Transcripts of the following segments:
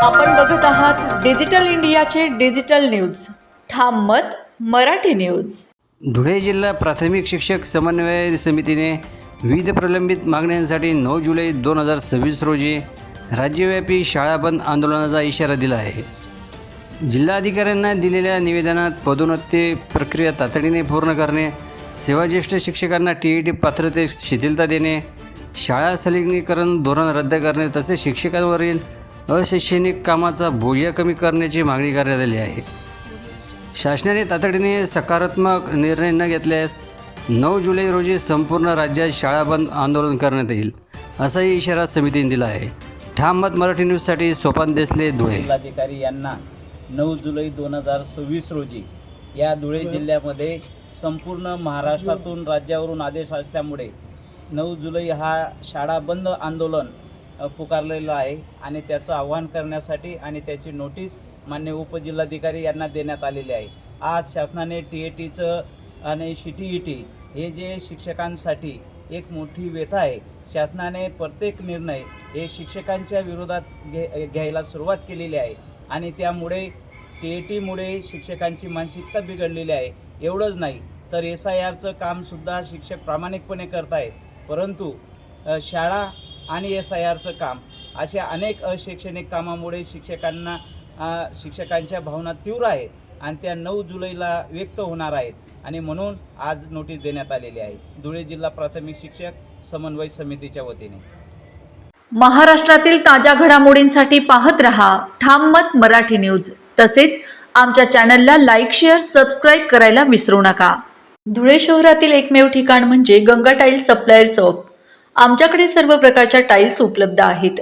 आपण बघत आहात डिजिटल इंडियाचे डिजिटल न्यूज. ठाम मत मराठी न्यूज. धुळे जिल्हा प्राथमिक शिक्षक समन्वय समितीने विविध प्रलंबित मागण्यांसाठी 9 जुलै 2026 रोजी राज्यव्यापी शाळा बंद आंदोलनाचा इशारा दिला आहे. जिल्हाधिकाऱ्यांना दिलेल्या निवेदनात पदोन्नती प्रक्रिया तातडीने पूर्ण करणे, सेवाज्येष्ठ शिक्षकांना TET पात्रतेत शिथिलता देणे, शाळा संलग्नीकरण धोरण रद्द करणे तसेच शिक्षकांवरील अशैक्षणिक कामाचा बोजा कमी करण्याची मागणी करण्यात आली आहे. शासनाने तातडीने सकारात्मक निर्णय न घेतल्यास 9 जुलै रोजी संपूर्ण राज्यात शाळा बंद आंदोलन करण्यात येईल, असाही इशारा समितीने दिला आहे. ठाम मत मराठी न्यूजसाठी सोपान देसले, धुळे. जिल्हाधिकारी यांना 9 जुलै 2026 रोजी या धुळे जिल्ह्यामध्ये संपूर्ण महाराष्ट्रातून राज्यावरून आदेश असल्यामुळे 9 जुलै हा शाळा बंद आंदोलन पुकारलेलं आहे आणि त्याचं आवाहन करण्यासाठी आणि त्याची नोटीस माननीय उपजिल्हाधिकारी यांना देण्यात आलेली आहे. आज शासनाने TETचं आणि CTET हे जे शिक्षकांसाठी एक मोठी व्यथा आहे. शासनाने प्रत्येक निर्णय हे शिक्षकांच्या विरोधात घ्यायला सुरुवात केलेली आहे आणि त्यामुळे TETमुळे शिक्षकांची मानसिकता बिघडलेली आहे. एवढंच नाही तर SIRचं कामसुद्धा शिक्षक प्रामाणिकपणे करत आहेत, परंतु शाळा आणि SIRचं काम अशा अनेक अशैक्षणिक कामामुळे शिक्षकांच्या भावना तीव्र आहेत आणि त्या 9 जुलैला व्यक्त होणार आहेत आणि म्हणून आज नोटीस देण्यात आलेली आहे. धुळे जिल्हा प्राथमिक शिक्षक समन्वय समितीच्या वतीने. महाराष्ट्रातील ताज्या घडामोडींसाठी पाहत रहा ठाम मत मराठी न्यूज. तसेच आमच्या चॅनलला लाईक, शेअर, सबस्क्राईब करायला विसरू नका. धुळे शहरातील एकमेव ठिकाण म्हणजे गंगा टाईल्स सप्लायर्स ऑफ. आमच्याकडे सर्व प्रकारच्या टाईल्स उपलब्ध आहेत.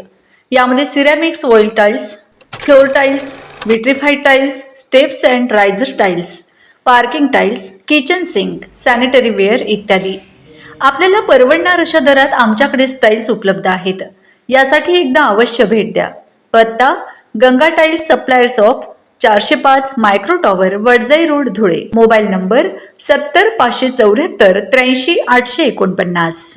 यामध्ये ceramics, oil tiles, floor tiles, vitrified tiles, steps and riser tiles, parking tiles, kitchen sink, sanitary ware इत्यादी. आपल्याला परवडणार अशा दरात आमच्याकडे टाईल्स उपलब्ध आहेत. यासाठी एकदा अवश्य भेट द्या. पत्ता Ganga tiles suppliers of, 405 micro tower, Wadjai road, Dhule. Mobile number 70 574 83 849.